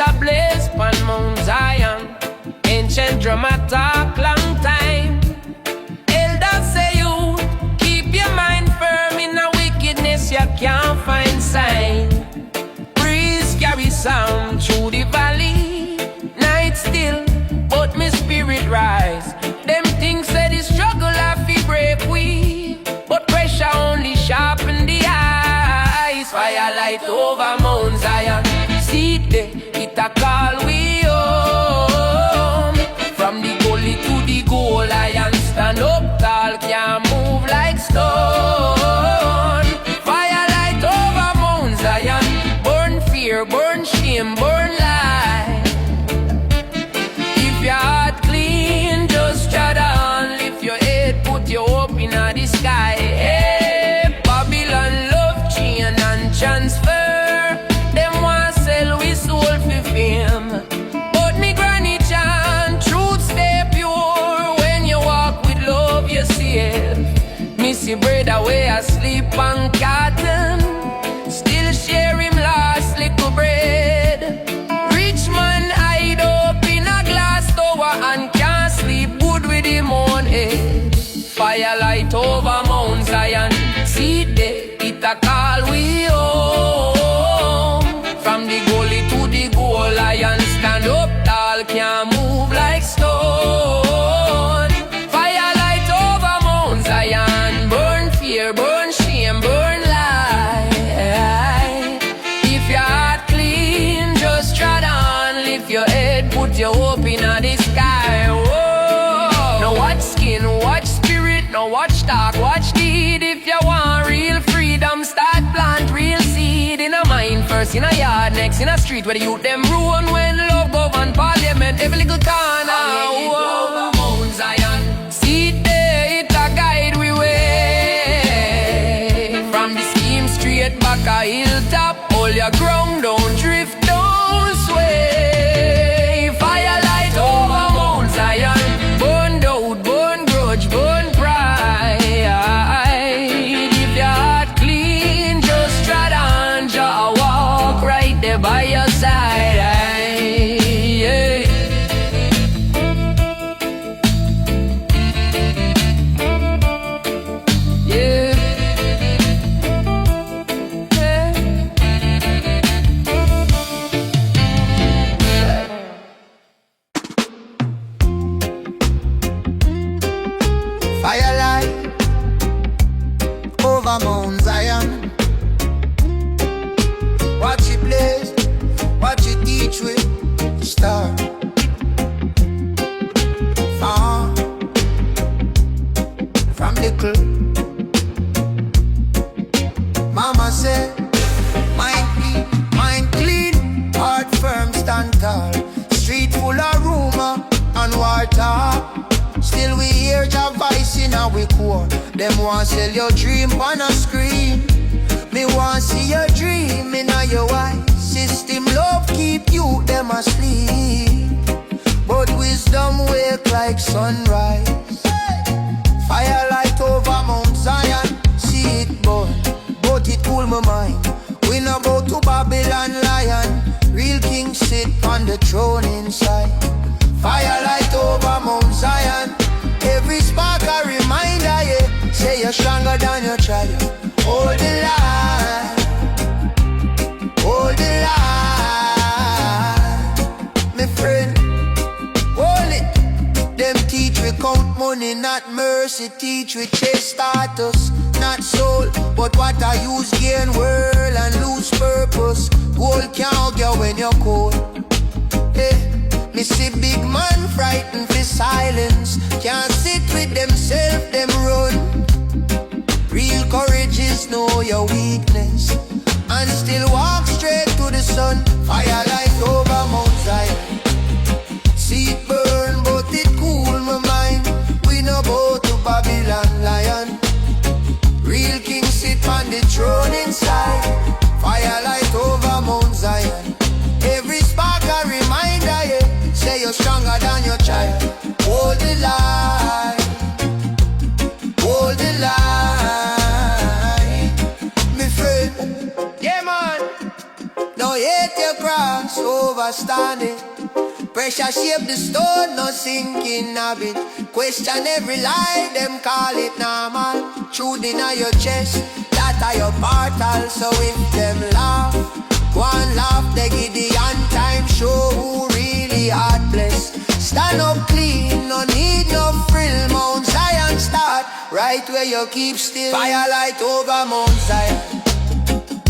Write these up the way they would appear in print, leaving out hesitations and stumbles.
ablaze on Mount Zion. Ancient drum a talk long time. Elders say you keep your mind firm in a wickedness you can't find sign. Breeze carry sound through the valley. Night still, but my spirit rise. Them things say the struggle have to break we, but pressure only sharpen the eyes. Firelight over Mount Zion. See it a call we home. From the gully to the goal, lion stand up tall, can't move like stone. Firelight over Mount Zion. Burn fear, burn shame, burn light. If your heart clean, just try on. Lift your head, put your hope in the sky. Hey, Babylon love chain and transfer. Them want sell we soul for fame. But me granny chant, truth stay pure. When you walk with love, you safe. Missy bread away asleep on cotton. Still share him last little bread. Rich man hide up in a glass tower and can't sleep good with him own head. Firelight over Mount Zion. See it a call we home. From the gully to the goal, lion stand up tall, can't move like stone. Firelight over Mount Zion. Burn fear, burn shame, burn light. If your heart clean, just trot on. Lift your head, put your hope in the sky. Whoa. No watch skin, watch spirit. No watch talk, watch deed. If you want real freedom, start plant real seed. In a mind first, in a yard, next in a street. Where the youth them ruin when love govern parliament. Every little corner. Whoa. Mount Zion. Seed there, it a guide we way. From the scheme straight back a hilltop. Hold your ground, don't drift, don't sway. Firelight over Mount Zion. Burn doubt, burn grudge, burn pride. If your heart clean, just trot on. Jah walk right there by your side. Yeah. Yeah. Firelight over Mount Zion. Watch it blaze, watch it teach with star. Far from little. Mama said, mind clean, heart firm, stand tall. Street full of rumor and war talk. Still we hear your voice in our core. Them want sell your dream on a screen. Me want see your dream in your eyes. System love keep you them asleep, but wisdom wake like sunrise. Firelight over Mount Zion. See it burn, but it cool my mind. We no go to Babylon lion. Real king sit on the throne inside. Firelight over Mount Zion. Every spark a reminder, yeah. Say you're stronger than your child. Hold the line, hold the line, my friend. Hold it. Them teach we count money, not mercy. Teach we chase status, not soul. But what I use gain world and lose purpose. Gold can't get when you're cold. Hey. Me see big man frightened for silence. Can't sit with themself, them run. Real courage is know your weakness and still walk straight to the sun. Firelight over Mount Zion. See it burn, but it cool my mind. We no go to Babylon lion. Real king sit on the throne inside. Firelight over Mount Zion. Every spark a reminder, yeah. Say you're stronger than your child. Hold the line, hold the line, me friend. Yeah man, no hate your cross. overstand it. Pressure shape the stone, no sinking habit. Question every lie, them call it normal. Truth in your chest, that are your portal. So if them laugh, one laugh, they give the on time show who really heart blessed. Stand up clean, no need no frill. Mount Zion start, right where you keep still. Firelight over Mount Zion.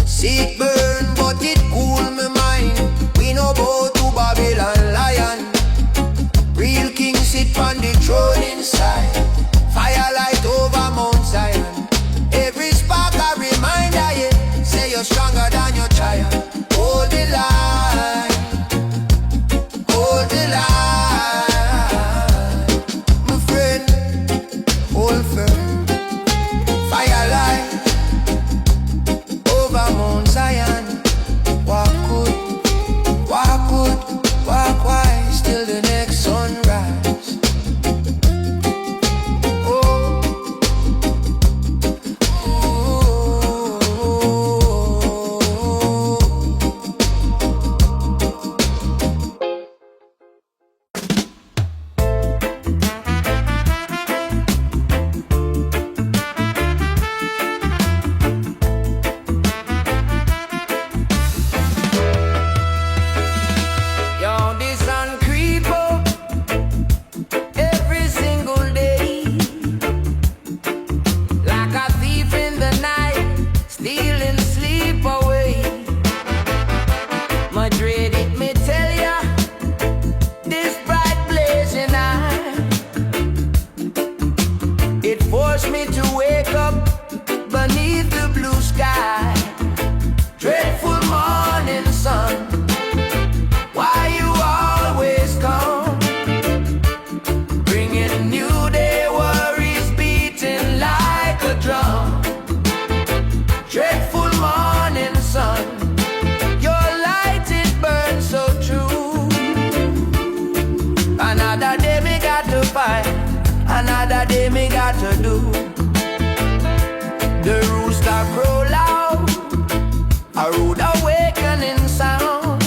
See it burn, but it cool my mind. We no bow to Babylon lion. Real king sit on the throne inside. Firelight over Mount Zion. Every spark a reminder, yeah. Say you're stronger than your giant. Hold the line, hold the line, my friend, hold firm. Firelight over Mount Zion. Walk good, walk wise till the next sunrise. Oh, Yo, the sun creep up every single day, like a thief in the night, stealing sleep away. Madrid, it may tell ya, this bright blazing eye, it forced me to wake up beneath the blue sky. Dreadful morning sun, why you always come, bringing new day worries beating like a drum. Dreadful morning sun, your light it burns so true. Another day me got to fight, another day me got to do. The rooster crow loud, a rude awakening sound.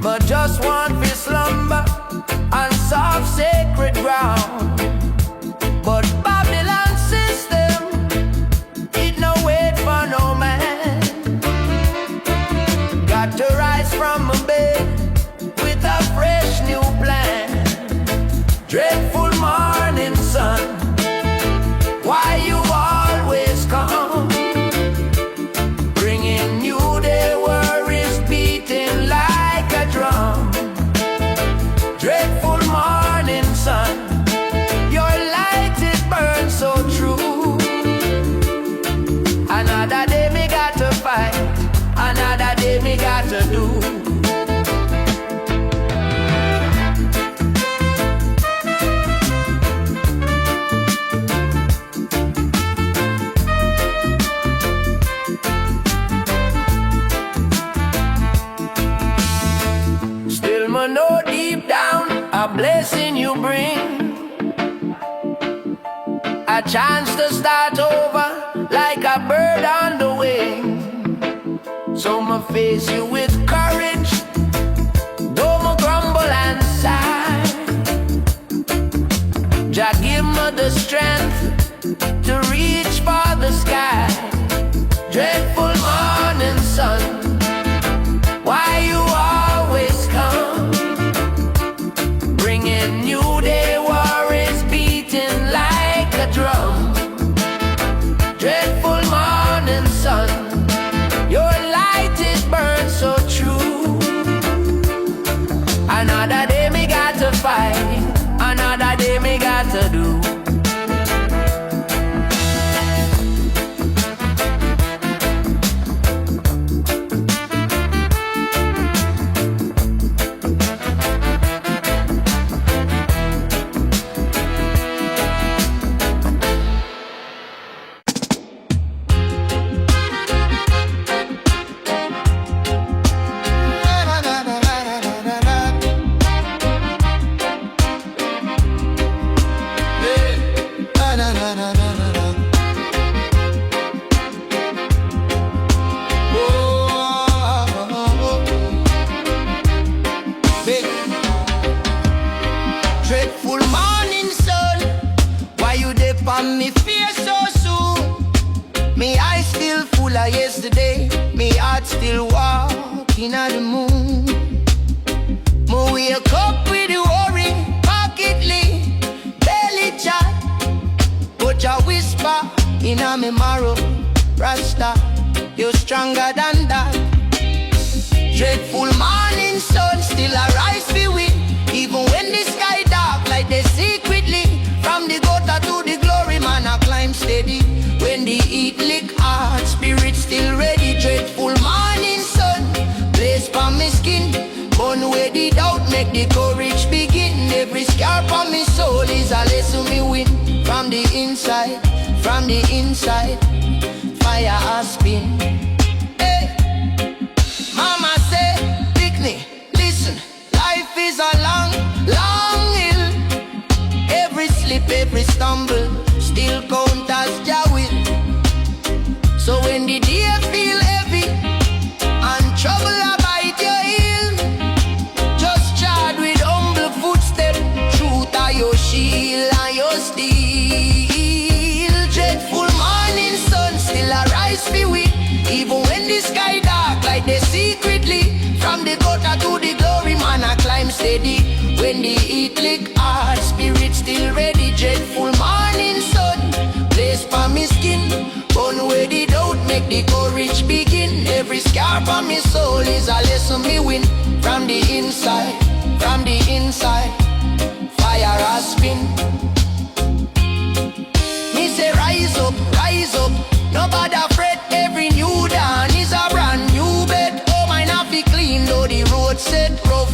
But just one for slumber on soft sacred ground. But Babylon system, it no wait for no man. Got to rise from a bed with a fresh new plan. Dreadful morning sun, why you always come, bringing new day worries beating like a drum. Dreadful morning sun, your light it burns so true. Another day me got to fight, another day me got to do. Still me know deep down a blessing you bring, a chance to start over like a bird on the wing. So me face you with courage, though me grumble and sigh. Jah give me the strength to reach for the sky. Dreadful morning sun, why you always come, bringing new day worries beating like a drum. Dreadful morning sun, your light it burns so true. Another day me got to fight, another day me got to do. moon. Me wake up with the worry, pocket lit, belly chat, but a whisper in a me marrow. Rasta, you're stronger than that. Dreadful morning sun still arise for we, even when the sky dark like they secretly. From the gutter to the glory, man, I climb steady. When the heat lick hard, spirit still ready. Dreadful morning sun, blaze from me skin, burn away the doubt, make the courage begin. Every scar on me soul is a lesson me win. From the inside, fire has spin. Hey, mama say, picnic, listen, life is a long, long hill. Every slip, every stumble, still count as Jah will. So when the day feel heavy and trouble abide your heel, just chart with humble footstep. Truth are your shield and your steel. Dreadful morning sun still arise for we, even when the sky dark like they secretly. From the gutter to the glory, man, I climb steady. When the heat lick hard, spirit still ready. Dreadful morning sun, blaze for me skin, burn away the doubt, make the courage begin. Every scar on me soul is a lesson me win. From the inside, fire has spin. Me say rise up, nobody fret. Every new dawn is a brand new bed. Oh, mine have be clean though the road set rough.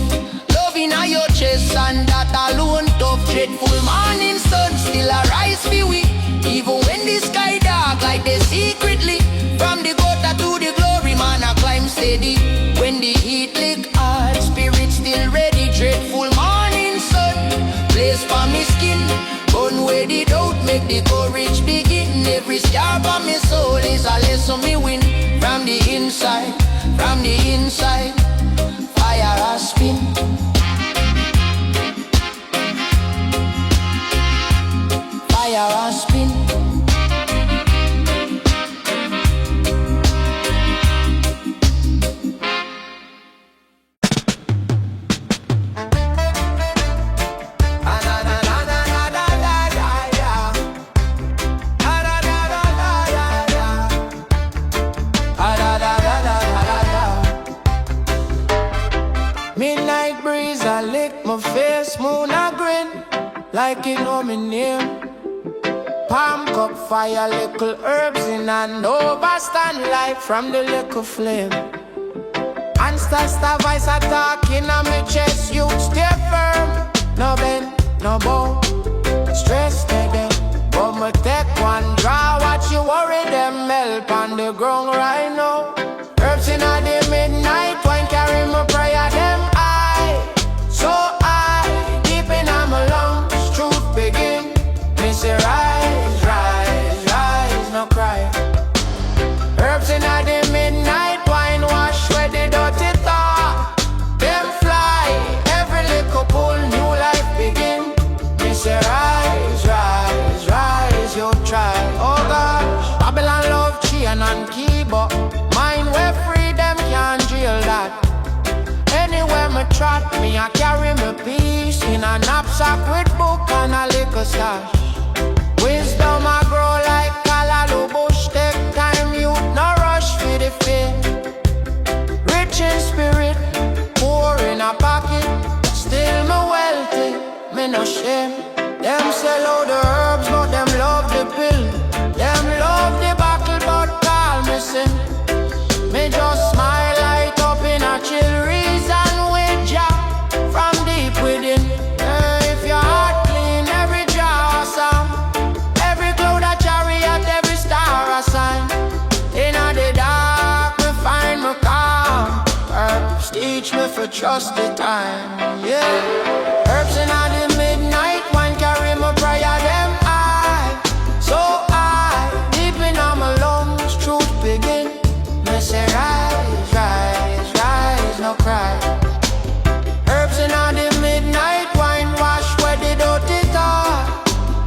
Love in your chest and that alone tough. Dreadful morning sun still arise for we, even when the sky dark like they secretly. From the gutter to the glory, man, I climb steady. When the heat lick hard, spirit still ready. Dreadful morning sun, blaze for me skin, burn away the doubt, make the courage begin. Every scar on me soul is a lesson me win. From the inside, fire has spin. Fire has spin. Midnight breeze, I lick my face, moon I grin, like you know me name. Palm cup fire, little herbs in and overstand light from the little flame. And star voice attacking on me chest, you stay firm. No bend, no bow, stress steady. But me take one draw, watch you worry them help on the ground right now. Herbs in the midnight, wine carry my prayer them high. So high, deep in my lungs, truth begin. Me say rise, no cry. Herbs in the midnight, wine wash where the dirty thought. Them fly, every little pull, new life begin. Me say rise, you try. Oh gosh, Babylon love chain and keyboard. Mind where freedom can't jail that. Anywhere me trot, me I carry me peace in a knapsack with book and a liquor stash. Wisdom I grow like callaloo bush. Take time, you no rush for the fame. Rich in spirit, poor in a pocket, still me wealthy, me no shame. Them sell out the herbs, but them love the pill. Them love the buckle, but call me sin. Me just smile light up in a chill reason with Jah from deep within. If your heart clean, every jar awesome. Every cloud a chariot, every star a sign. In the dark, me find me calm. Herbs teach me for trust the time. Yeah, herbs in the midnight, one carry my prayer them high. So high, deep in my lungs, truth begin. Me say rise, no cry. Herbs in the midnight, wine wash where the dirty thought.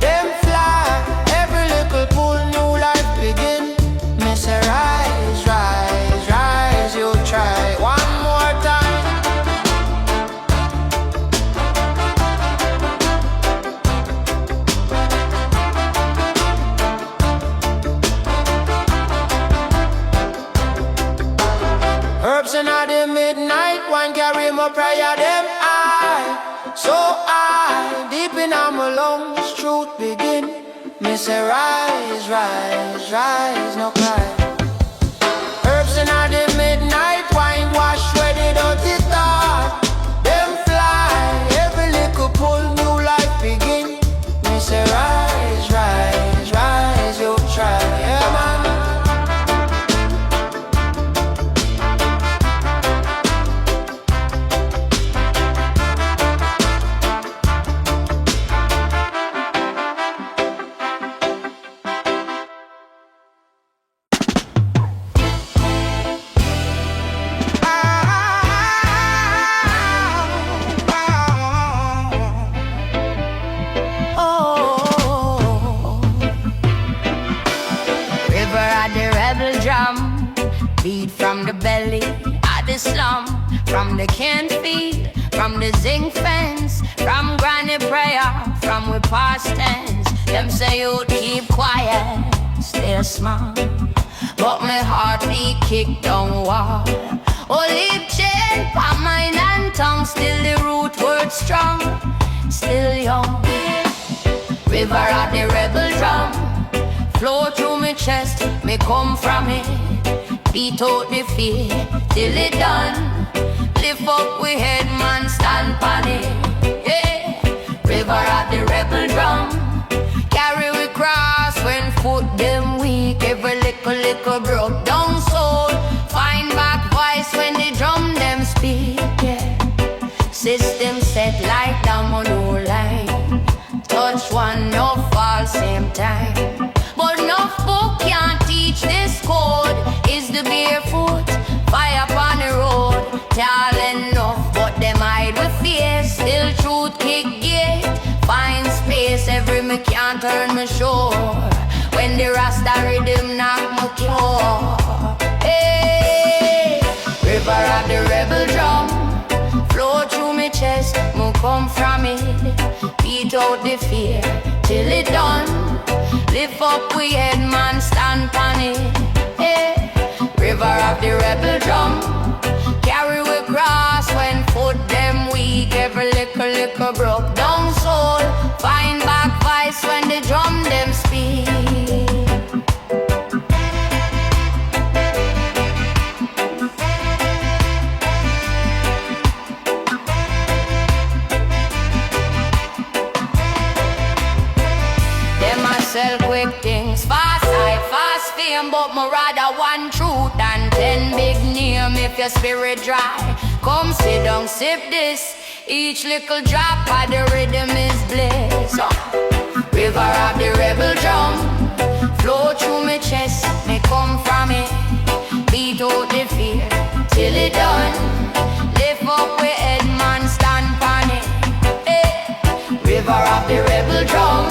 Them fly, every little pull, new life begin. Me say rise, you try. One more time. carry my prayer them high, so high, deep in my lungs, truth begin. Me say rise, rise, rise, no cry. Herbs in the midnight wine wash where the dirty thought. Them fly, every little pull, new life begin. Me say rise, rise, rise, you try, yeah man. Beat from the belly of the slum, from the can field, from the zinc fence, from granny prayer, from we past tense. Them say you keep quiet, stay small, but my heart be kicked down wall. Olive chain, palm mind and tongue, still the root word strong, still young. River of the rebel drum, flow through my chest, me come from it. Beat out the fear till it done. Lift up we head, man, stand pan it. Yeah. River of the rebel drum, carry we cross when foot them weak. Every little broke down soul, find back voice when the drum them speak. Yeah. System set like down on no line. Touch one, no fall same time. But no book can't teach this code. Is the barefoot, fire upon the road. Tall enough, but them hide with fear. Still truth kick gate, find space. Every me can't turn me shore. When the Rastafarian knock my cure. Hey, river of the rebel drum, flow through me chest, me come from it. Beat out the fear till it done. Lift up we head, man, stand pan it. Hey. River of the rebel drum, carry we cross when foot them weak. Every little broke down soul, find back voice when the drum them speak. Them a sell quick things, fast hype, fast fame, but me rather one truth than 10 big name. If your spirit dry, come sit down, sip this. Each little drop of the rhythm is bliss. River of the rebel drum, flow through my chest, me come from it. Beat out the fear till it done. Lift up we head, man, stand pan it. Hey. River of the rebel drum,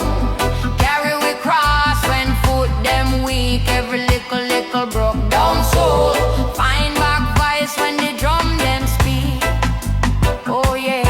carry we cross when foot them weak. Every little broke down soul, find back voice when the drum them speak. Oh yeah.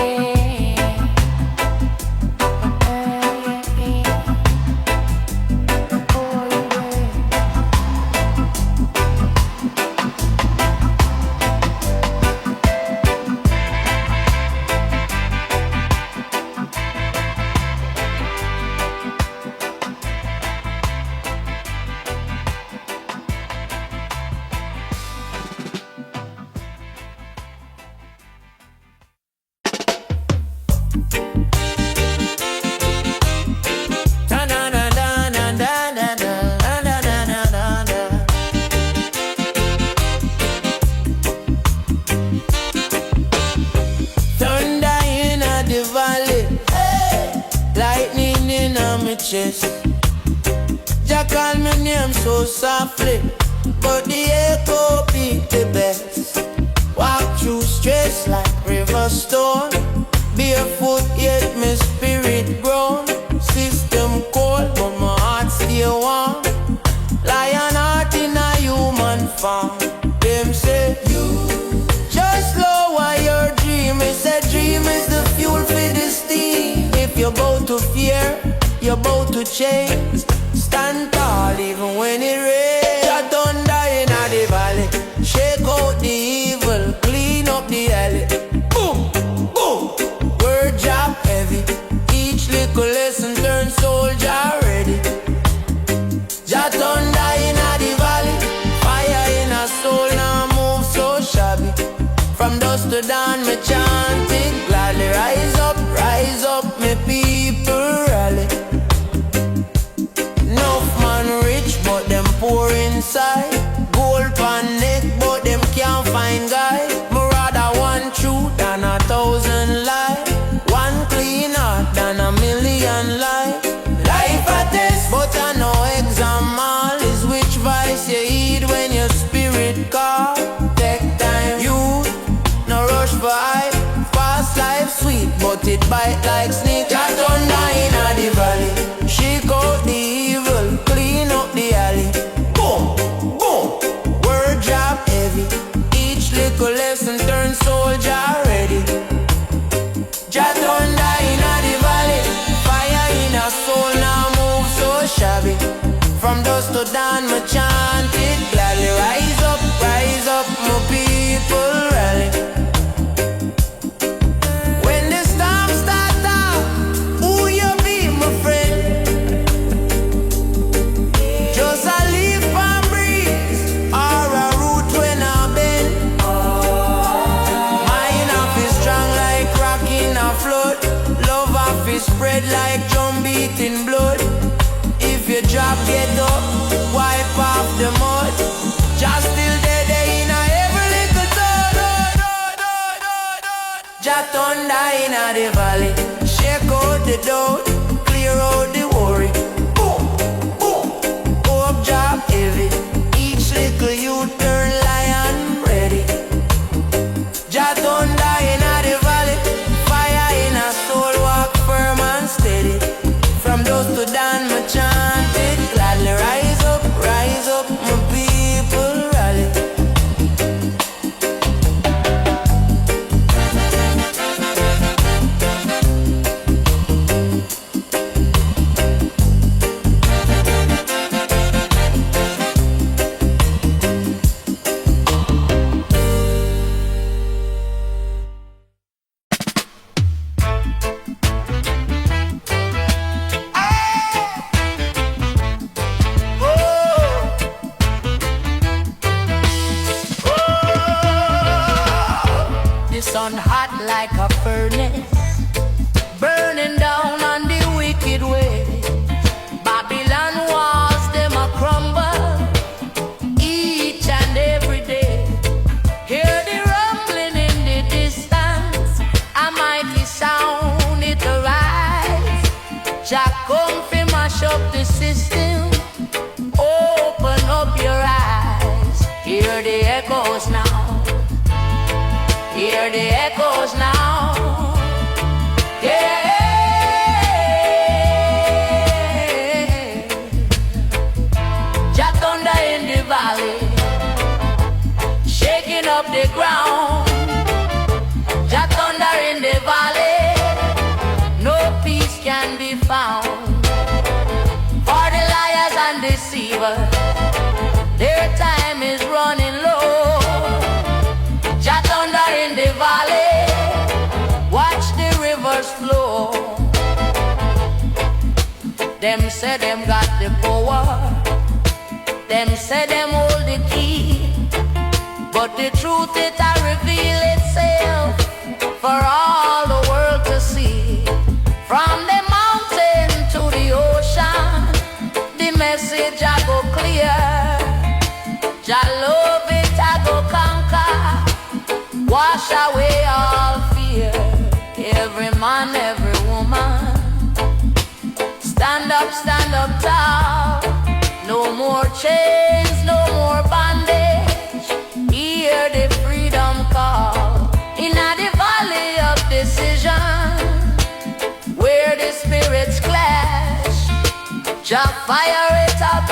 Jah call my name so softly, but the echo beat the best. Walk through stress like river storm, barefoot yet my spirit grown. System cold but my heart stay warm. Lion heart in a human form. Them say you just lower your dream. Me say dream is the fuel for the steam. If you're about to fear, you're about to change. Stand tall even when it rains. Jah thunder in the valley, shake out the evil, clean up the alley. Boom, boom. Word drop heavy. Each little lesson turn soldier ready. Jah thunder inna the valley. Fire in a soul now move so shabby. From dusk to dawn me chant it gladly. Rise up, me people rally. Enough man rich but them poor inside. Gold pan neck but them can't find guy. Me rather one truth than 1,000 lies. One clean heart than 1,000,000 lies. Life a test but I know exam all is which vice you heed when your spirit call. Take time, youth, no rush for hype. Fast life sweet but it bite like snake. Jah thunder inna the valley. Shake out the evil, clean up the alley. Boom, boom. Word drop heavy. Each little lesson turn soldier ready. Jah thunder inna the valley. Fire in a soul now move so shabby. From dusk to dawn me chant it gladly. Rise up, my people rally. When the storm start up, who you be, my friend? Just a leaf and breeze, or a root when I bend. Mine off is strong like rock in a flood. Love off is spread like drum beating blood. If you drop, get up, wipe off the mud. Just still dead in a every little toad. Jah thunder inna the valley. Shake out the doubt, clear out the worry. Boom, boom. Hope drop heavy. Each little youth turn lion ready. Jah thunder inna the valley. Fire in a soul walk firm and steady. From dusk to dawn me chant it gladly. Rise up, my people rally. Sun hot like a furnace, burning down on the wicked way. Babylon walls, them a crumble each and every day. Hear the rumbling in the distance, a mighty sound it arise. Jah come fi mash up the system, open up your eyes. Hear the echoes now. Hear the echoes now. Yeah. Jah thunder in the valley, shaking up the ground. Jah thunder in the valley, no peace can be found. For the liars and deceivers, their time is running low. Jah thunder in the valley, watch the rivers flow. Them say them got the power, them say them hold the key, but the truth it a reveal itself for all the world to see. From the mountain to the ocean, the message I go clear. Jah love it I go conquer, wash away all fear. Every man, every woman, stand up tall. No more chains, no more bondage. Hear the freedom call. Inna the valley of decision, where the spirits clash, Jah fire it up